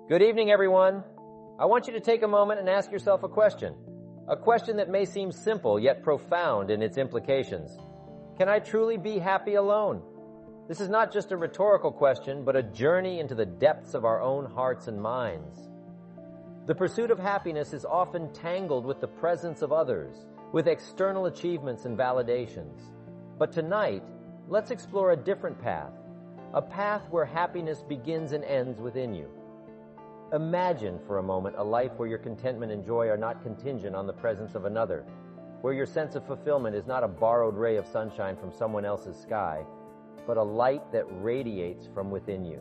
Good evening, everyone. I want you to take a moment and ask yourself a question that may seem simple yet profound in its implications. Can I truly be happy alone? This is not just a rhetorical question, but a journey into the depths of our own hearts and minds. The pursuit of happiness is often tangled with the presence of others, with external achievements and validations. But tonight, let's explore a different path, a path where happiness begins and ends within you. Imagine for a moment a life where your contentment and joy are not contingent on the presence of another, where your sense of fulfillment is not a borrowed ray of sunshine from someone else's sky, but a light that radiates from within you.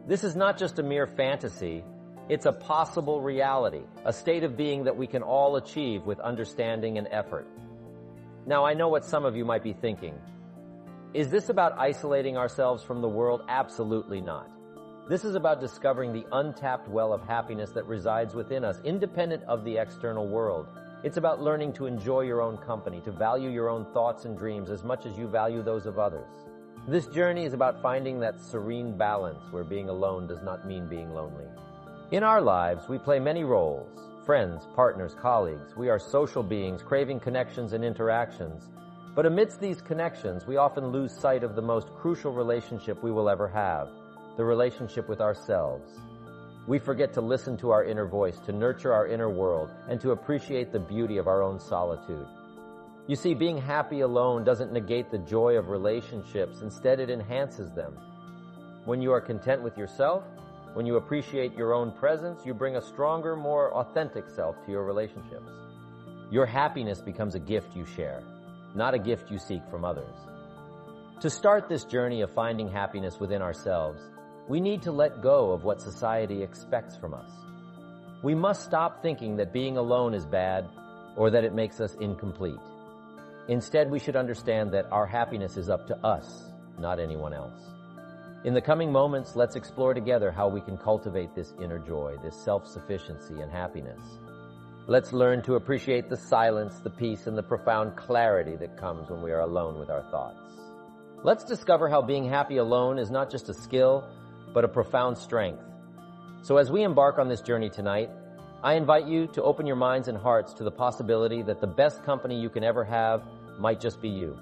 This is not just a mere fantasy, it's a possible reality, a state of being that we can all achieve with understanding and effort. Now, I know what some of you might be thinking. Is this about isolating ourselves from the world? Absolutely not. This is about discovering the untapped well of happiness that resides within us, independent of the external world. It's about learning to enjoy your own company, to value your own thoughts and dreams as much as you value those of others. This journey is about finding that serene balance where being alone does not mean being lonely. In our lives, we play many roles: friends, partners, colleagues. We are social beings craving connections and interactions. But amidst these connections, we often lose sight of the most crucial relationship we will ever have, the relationship with ourselves. We forget to listen to our inner voice, to nurture our inner world, and to appreciate the beauty of our own solitude. You see, being happy alone doesn't negate the joy of relationships. Instead, it enhances them. When you are content with yourself, when you appreciate your own presence, you bring a stronger, more authentic self to your relationships. Your happiness becomes a gift you share, not a gift you seek from others. To start this journey of finding happiness within ourselves, we need to let go of what society expects from us. We must stop thinking that being alone is bad or that it makes us incomplete. Instead, we should understand that our happiness is up to us, not anyone else. In the coming moments, let's explore together how we can cultivate this inner joy, this self-sufficiency and happiness. Let's learn to appreciate the silence, the peace, and the profound clarity that comes when we are alone with our thoughts. Let's discover how being happy alone is not just a skill, but a profound strength. So as we embark on this journey tonight, I invite you to open your minds and hearts to the possibility that the best company you can ever have might just be you.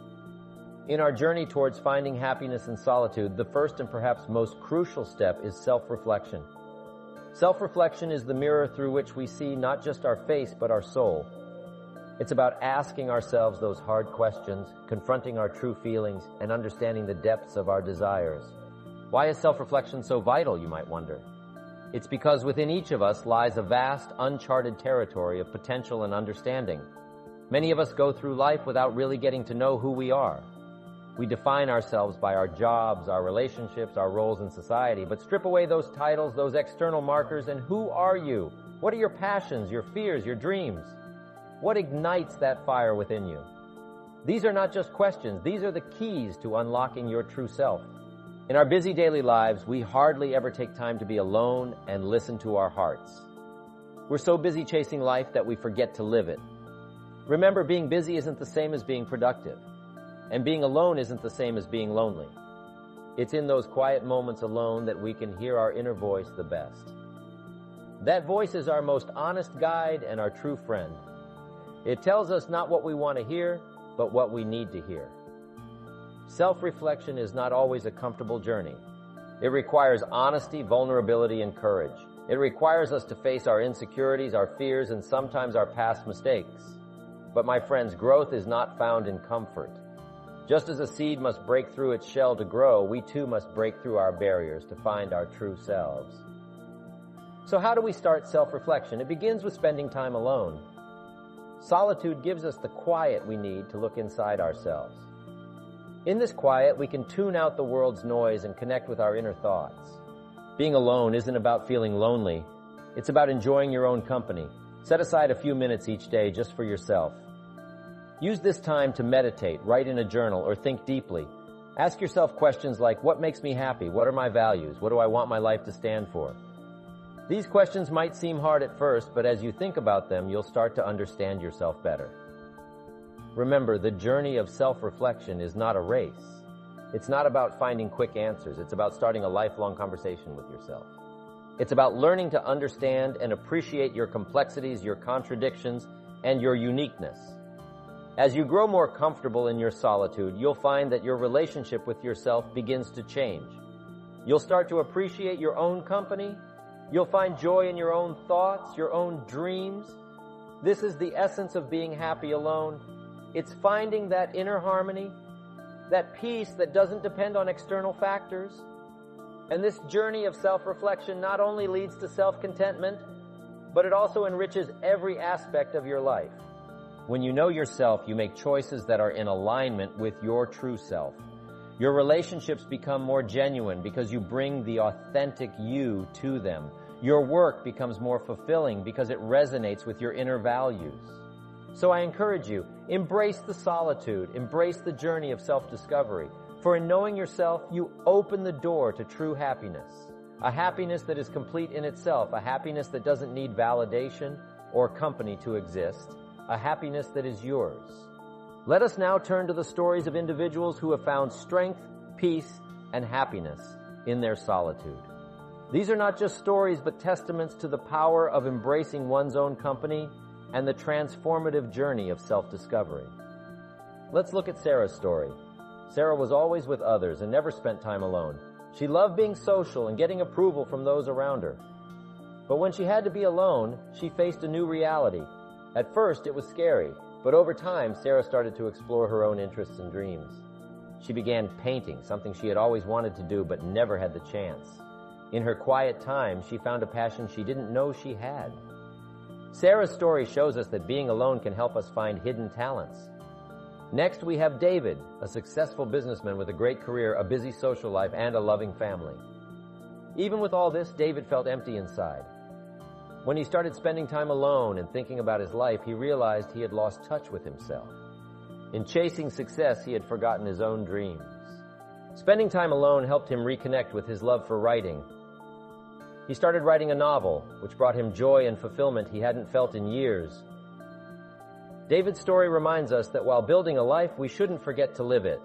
In our journey towards finding happiness in solitude, the first and perhaps most crucial step is self-reflection. Self-reflection is the mirror through which we see not just our face, but our soul. It's about asking ourselves those hard questions, confronting our true feelings, and understanding the depths of our desires. Why is self-reflection so vital, you might wonder? It's because within each of us lies a vast, uncharted territory of potential and understanding. Many of us go through life without really getting to know who we are. We define ourselves by our jobs, our relationships, our roles in society, but strip away those titles, those external markers, and who are you? What are your passions, your fears, your dreams? What ignites that fire within you? These are not just questions. These are the keys to unlocking your true self. In our busy daily lives, we hardly ever take time to be alone and listen to our hearts. We're so busy chasing life that we forget to live it. Remember, being busy isn't the same as being productive, and being alone isn't the same as being lonely. It's in those quiet moments alone that we can hear our inner voice the best. That voice is our most honest guide and our true friend. It tells us not what we want to hear, but what we need to hear. Self-reflection is not always a comfortable journey. It requires honesty, vulnerability, and courage. It requires us to face our insecurities, our fears, and sometimes our past mistakes. But my friends, growth is not found in comfort. Just as a seed must break through its shell to grow, we too must break through our barriers to find our true selves. So how do we start self-reflection? It begins with spending time alone. Solitude gives us the quiet we need to look inside ourselves. In this quiet, we can tune out the world's noise and connect with our inner thoughts. Being alone isn't about feeling lonely. It's about enjoying your own company. Set aside a few minutes each day just for yourself. Use this time to meditate, write in a journal, or think deeply. Ask yourself questions like, what makes me happy? What are my values? What do I want my life to stand for? These questions might seem hard at first, but as you think about them, you'll start to understand yourself better. Remember, the journey of self-reflection is not a race. It's not about finding quick answers. It's about starting a lifelong conversation with yourself. It's about learning to understand and appreciate your complexities, your contradictions, and your uniqueness. As you grow more comfortable in your solitude, you'll find that your relationship with yourself begins to change. You'll start to appreciate your own company. You'll find joy in your own thoughts, your own dreams. This is the essence of being happy alone. It's finding that inner harmony, that peace that doesn't depend on external factors. And this journey of self-reflection not only leads to self-contentment, but it also enriches every aspect of your life. When you know yourself, you make choices that are in alignment with your true self. Your relationships become more genuine because you bring the authentic you to them. Your work becomes more fulfilling because it resonates with your inner values. So I encourage you, embrace the solitude, embrace the journey of self-discovery. For in knowing yourself, you open the door to true happiness. A happiness that is complete in itself, a happiness that doesn't need validation or company to exist, a happiness that is yours. Let us now turn to the stories of individuals who have found strength, peace, and happiness in their solitude. These are not just stories, but testaments to the power of embracing one's own company and the transformative journey of self-discovery. Let's look at Sarah's story. Sarah was always with others and never spent time alone. She loved being social and getting approval from those around her. But when she had to be alone, she faced a new reality. At first, it was scary, but over time, Sarah started to explore her own interests and dreams. She began painting, something she had always wanted to do but never had the chance. In her quiet time, she found a passion she didn't know she had. Sarah's story shows us that being alone can help us find hidden talents. Next, we have David, a successful businessman with a great career, a busy social life, and a loving family. Even with all this, David felt empty inside. When he started spending time alone and thinking about his life, he realized he had lost touch with himself. In chasing success, he had forgotten his own dreams. Spending time alone helped him reconnect with his love for writing. He started writing a novel, which brought him joy and fulfillment he hadn't felt in years. David's story reminds us that while building a life, we shouldn't forget to live it.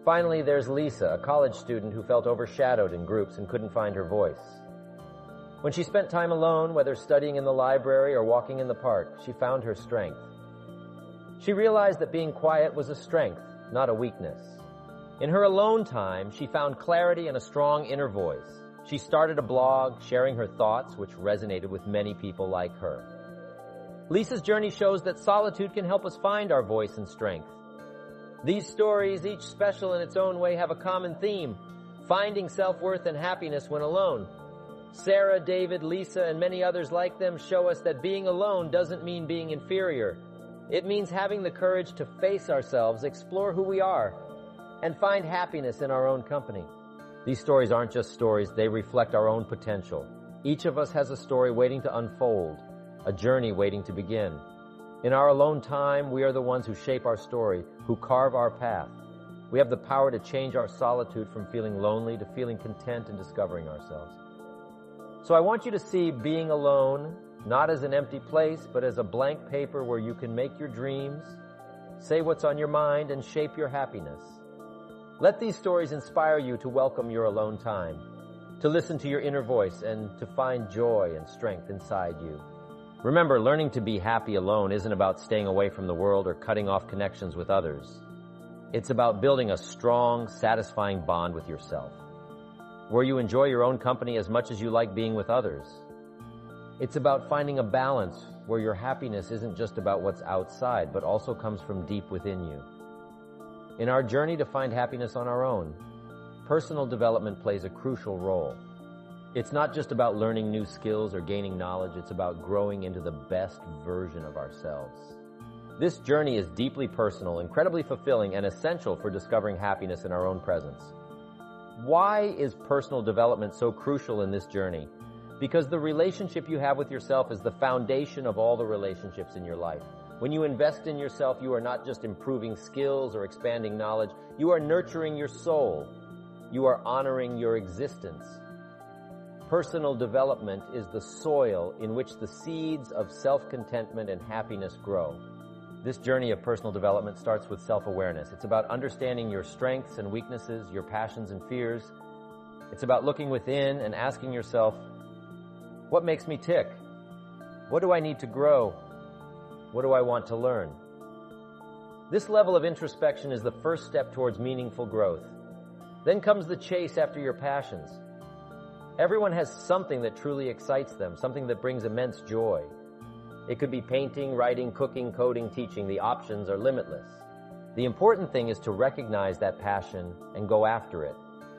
Finally, there's Lisa, a college student who felt overshadowed in groups and couldn't find her voice. When she spent time alone, whether studying in the library or walking in the park, she found her strength. She realized that being quiet was a strength, not a weakness. In her alone time, she found clarity and a strong inner voice. She started a blog, sharing her thoughts, which resonated with many people like her. Lisa's journey shows that solitude can help us find our voice and strength. These stories, each special in its own way, have a common theme: finding self-worth and happiness when alone. Sarah, David, Lisa, and many others like them show us that being alone doesn't mean being inferior. It means having the courage to face ourselves, explore who we are, and find happiness in our own company. These stories aren't just stories, they reflect our own potential. Each of us has a story waiting to unfold, a journey waiting to begin. In our alone time, we are the ones who shape our story, who carve our path. We have the power to change our solitude from feeling lonely to feeling content and discovering ourselves. So I want you to see being alone not as an empty place, but as a blank paper where you can make your dreams, say what's on your mind, and shape your happiness. Let these stories inspire you to welcome your alone time, to listen to your inner voice, and to find joy and strength inside you. Remember, learning to be happy alone isn't about staying away from the world or cutting off connections with others. It's about building a strong, satisfying bond with yourself, where you enjoy your own company as much as you like being with others. It's about finding a balance where your happiness isn't just about what's outside, but also comes from deep within you. In our journey to find happiness on our own, personal development plays a crucial role. It's not just about learning new skills or gaining knowledge, it's about growing into the best version of ourselves. This journey is deeply personal, incredibly fulfilling, and essential for discovering happiness in our own presence. Why is personal development so crucial in this journey? Because the relationship you have with yourself is the foundation of all the relationships in your life. When you invest in yourself, you are not just improving skills or expanding knowledge, you are nurturing your soul. You are honoring your existence. Personal development is the soil in which the seeds of self-contentment and happiness grow. This journey of personal development starts with self-awareness. It's about understanding your strengths and weaknesses, your passions and fears. It's about looking within and asking yourself, what makes me tick? What do I need to grow? What do I want to learn? This level of introspection is the first step towards meaningful growth. Then comes the chase after your passions. Everyone has something that truly excites them, something that brings immense joy. It could be painting, writing, cooking, coding, teaching. The options are limitless. The important thing is to recognize that passion and go after it.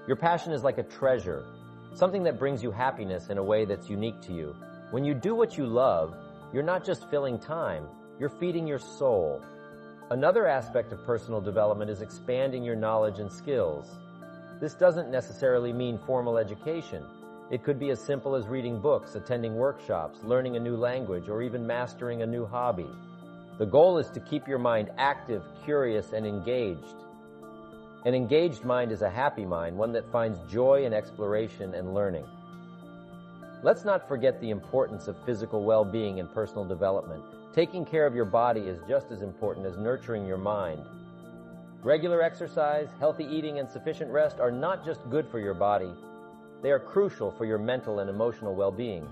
Your passion is like a treasure, something that brings you happiness in a way that's unique to you. When you do what you love, you're not just filling time, you're feeding your soul. Another aspect of personal development is expanding your knowledge and skills. This doesn't necessarily mean formal education. It could be as simple as reading books, attending workshops, learning a new language, or even mastering a new hobby. The goal is to keep your mind active, curious, and engaged. An engaged mind is a happy mind, one that finds joy in exploration and learning. Let's not forget the importance of physical well-being and personal development. Taking care of your body is just as important as nurturing your mind. Regular exercise, healthy eating, and sufficient rest are not just good for your body. They are crucial for your mental and emotional well-being.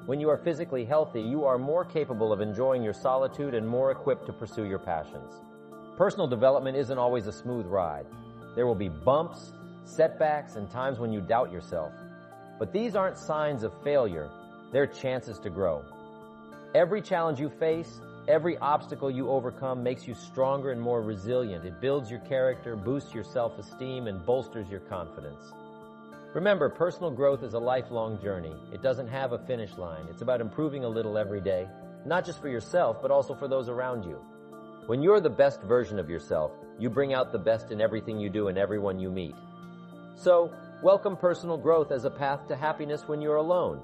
When you are physically healthy, you are more capable of enjoying your solitude and more equipped to pursue your passions. Personal development isn't always a smooth ride. There will be bumps, setbacks, and times when you doubt yourself. But these aren't signs of failure. They're chances to grow. Every challenge you face, every obstacle you overcome makes you stronger and more resilient. It builds your character, boosts your self-esteem, and bolsters your confidence. Remember, personal growth is a lifelong journey. It doesn't have a finish line. It's about improving a little every day, not just for yourself, but also for those around you. When you're the best version of yourself, you bring out the best in everything you do and everyone you meet. So, welcome personal growth as a path to happiness when you're alone.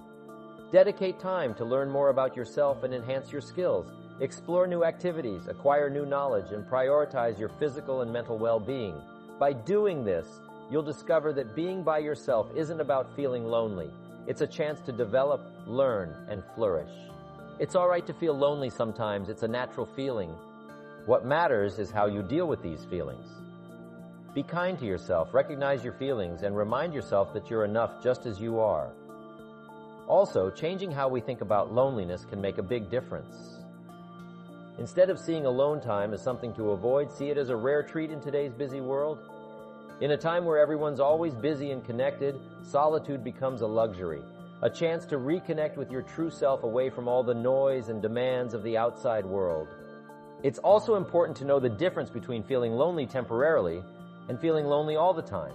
Dedicate time to learn more about yourself and enhance your skills. Explore new activities, acquire new knowledge, and prioritize your physical and mental well-being. By doing this, you'll discover that being by yourself isn't about feeling lonely. It's a chance to develop, learn, and flourish. It's all right to feel lonely sometimes. It's a natural feeling. What matters is how you deal with these feelings. Be kind to yourself, recognize your feelings, and remind yourself that you're enough just as you are. Also, changing how we think about loneliness can make a big difference. Instead of seeing alone time as something to avoid, see it as a rare treat in today's busy world. In a time where everyone's always busy and connected, solitude becomes a luxury, a chance to reconnect with your true self away from all the noise and demands of the outside world. It's also important to know the difference between feeling lonely temporarily and feeling lonely all the time.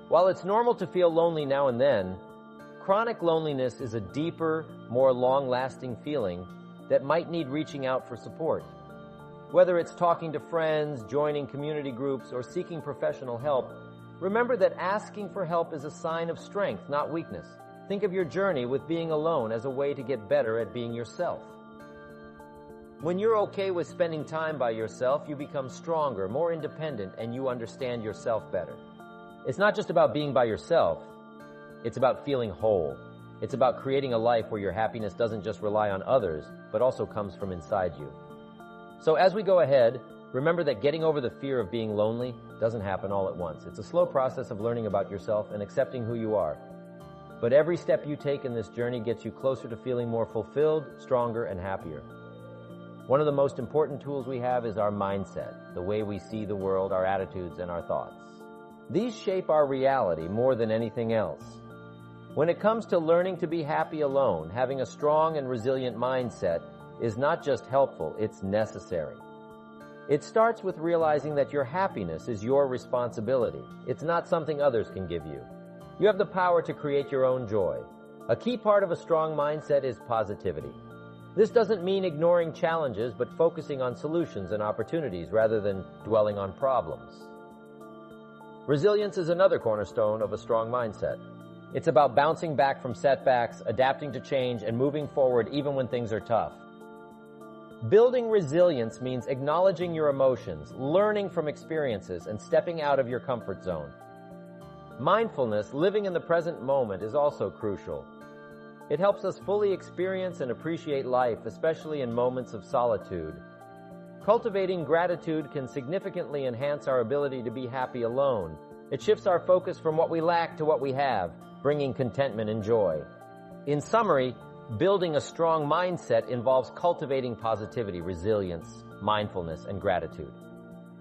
While it's normal to feel lonely now and then, chronic loneliness is a deeper, more long-lasting feeling that might need reaching out for support. Whether it's talking to friends, joining community groups, or seeking professional help, remember that asking for help is a sign of strength, not weakness. Think of your journey with being alone as a way to get better at being yourself. When you're okay with spending time by yourself, you become stronger, more independent, and you understand yourself better. It's not just about being by yourself. It's about feeling whole. It's about creating a life where your happiness doesn't just rely on others, but also comes from inside you. So as we go ahead, remember that getting over the fear of being lonely doesn't happen all at once. It's a slow process of learning about yourself and accepting who you are. But every step you take in this journey gets you closer to feeling more fulfilled, stronger, and happier. One of the most important tools we have is our mindset, the way we see the world, our attitudes, and our thoughts. These shape our reality more than anything else. When it comes to learning to be happy alone, having a strong and resilient mindset is not just helpful, it's necessary. It starts with realizing that your happiness is your responsibility. It's not something others can give you. You have the power to create your own joy. A key part of a strong mindset is positivity. This doesn't mean ignoring challenges, but focusing on solutions and opportunities rather than dwelling on problems. Resilience is another cornerstone of a strong mindset. It's about bouncing back from setbacks, adapting to change, and moving forward even when things are tough. Building resilience means acknowledging your emotions, learning from experiences, and stepping out of your comfort zone. Mindfulness, living in the present moment, is also crucial. It helps us fully experience and appreciate life, especially in moments of solitude. Cultivating gratitude can significantly enhance our ability to be happy alone. It shifts our focus from what we lack to what we have, bringing contentment and joy. In summary, building a strong mindset involves cultivating positivity, resilience, mindfulness, and gratitude.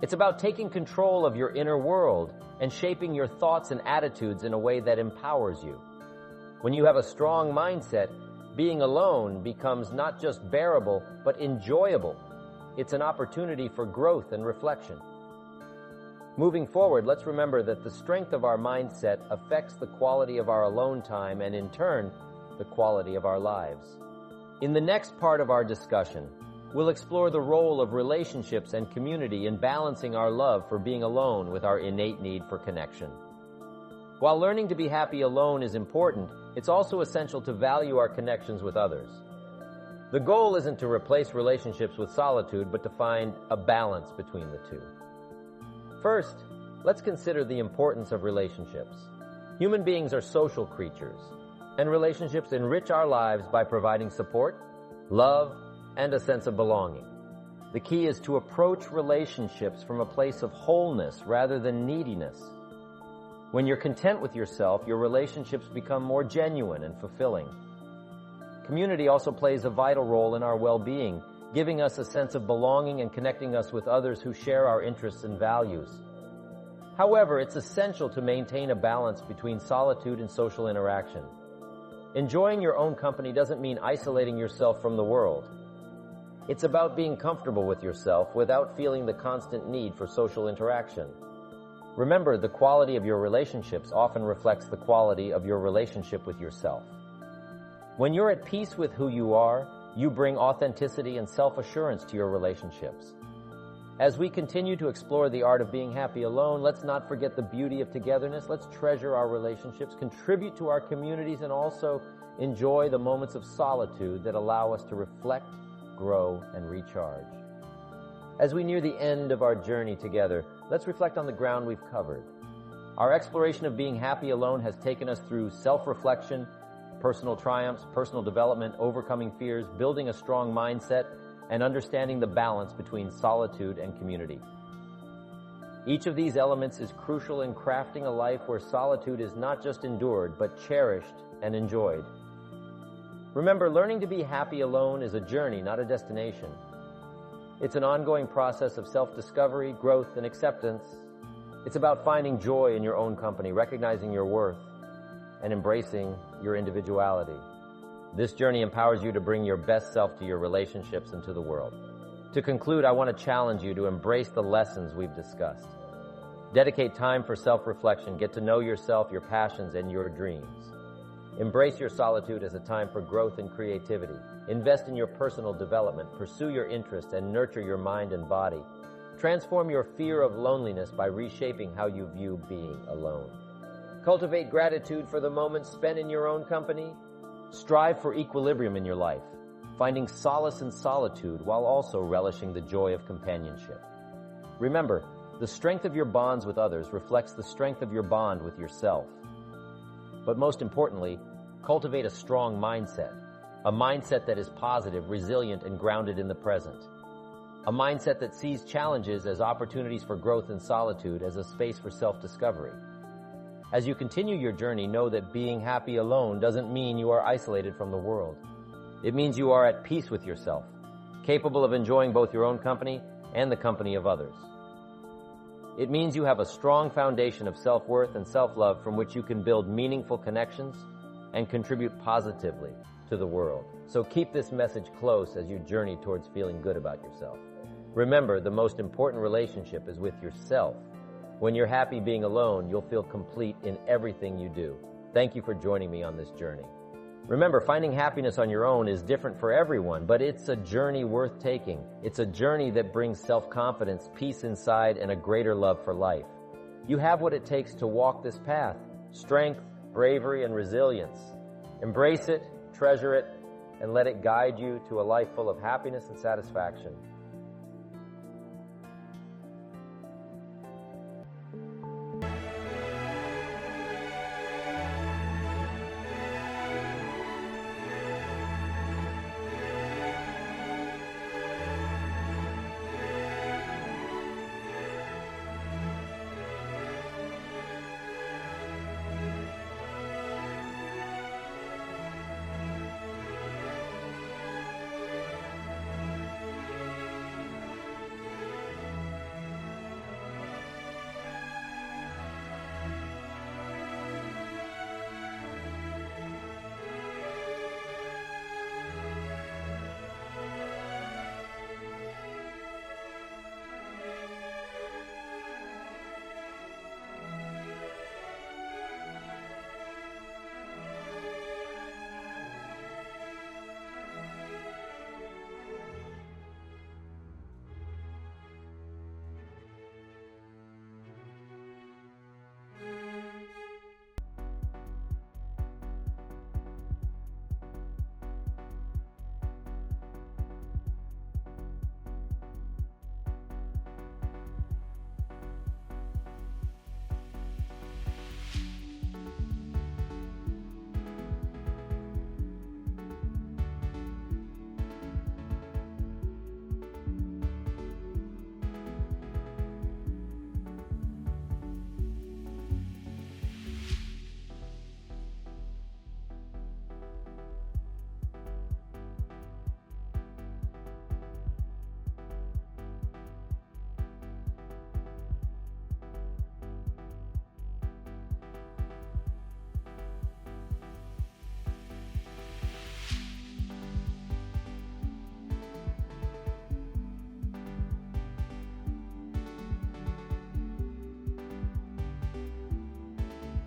It's about taking control of your inner world and shaping your thoughts and attitudes in a way that empowers you. When you have a strong mindset, being alone becomes not just bearable, but enjoyable. It's an opportunity for growth and reflection. Moving forward, let's remember that the strength of our mindset affects the quality of our alone time and, in turn, the quality of our lives. In the next part of our discussion, we'll explore the role of relationships and community in balancing our love for being alone with our innate need for connection. While learning to be happy alone is important, it's also essential to value our connections with others. The goal isn't to replace relationships with solitude, but to find a balance between the two. First, let's consider the importance of relationships. Human beings are social creatures, and relationships enrich our lives by providing support, love, and a sense of belonging. The key is to approach relationships from a place of wholeness rather than neediness. When you're content with yourself, your relationships become more genuine and fulfilling. Community also plays a vital role in our well-being, giving us a sense of belonging and connecting us with others who share our interests and values. However, it's essential to maintain a balance between solitude and social interaction. Enjoying your own company doesn't mean isolating yourself from the world. It's about being comfortable with yourself without feeling the constant need for social interaction. Remember, the quality of your relationships often reflects the quality of your relationship with yourself. When you're at peace with who you are, you bring authenticity and self-assurance to your relationships. As we continue to explore the art of being happy alone, let's not forget the beauty of togetherness. Let's treasure our relationships, contribute to our communities, and also enjoy the moments of solitude that allow us to reflect, grow, and recharge. As we near the end of our journey together, let's reflect on the ground we've covered. Our exploration of being happy alone has taken us through self-reflection, personal triumphs, personal development, overcoming fears, building a strong mindset, and understanding the balance between solitude and community. Each of these elements is crucial in crafting a life where solitude is not just endured, but cherished and enjoyed. Remember, learning to be happy alone is a journey, not a destination. It's an ongoing process of self-discovery, growth, and acceptance. It's about finding joy in your own company, recognizing your worth, and embracing your individuality. This journey empowers you to bring your best self to your relationships and to the world. To conclude, I want to challenge you to embrace the lessons we've discussed. Dedicate time for self-reflection. Get to know yourself, your passions, and your dreams. Embrace your solitude as a time for growth and creativity. Invest in your personal development. Pursue your interests and nurture your mind and body. Transform your fear of loneliness by reshaping how you view being alone. Cultivate gratitude for the moments spent in your own company. Strive for equilibrium in your life, finding solace in solitude while also relishing the joy of companionship. Remember, the strength of your bonds with others reflects the strength of your bond with yourself. But most importantly, cultivate a strong mindset, a mindset that is positive, resilient, and grounded in the present. A mindset that sees challenges as opportunities for growth and solitude as a space for self-discovery. As you continue your journey, know that being happy alone doesn't mean you are isolated from the world. It means you are at peace with yourself, capable of enjoying both your own company and the company of others. It means you have a strong foundation of self-worth and self-love from which you can build meaningful connections and contribute positively to the world. So keep this message close as you journey towards feeling good about yourself. Remember, the most important relationship is with yourself. When you're happy being alone, you'll feel complete in everything you do. Thank you for joining me on this journey. Remember, finding happiness on your own is different for everyone, but it's a journey worth taking. It's a journey that brings self-confidence, peace inside, and a greater love for life. You have what it takes to walk this path: strength, bravery, and resilience. Embrace it, treasure it, and let it guide you to a life full of happiness and satisfaction.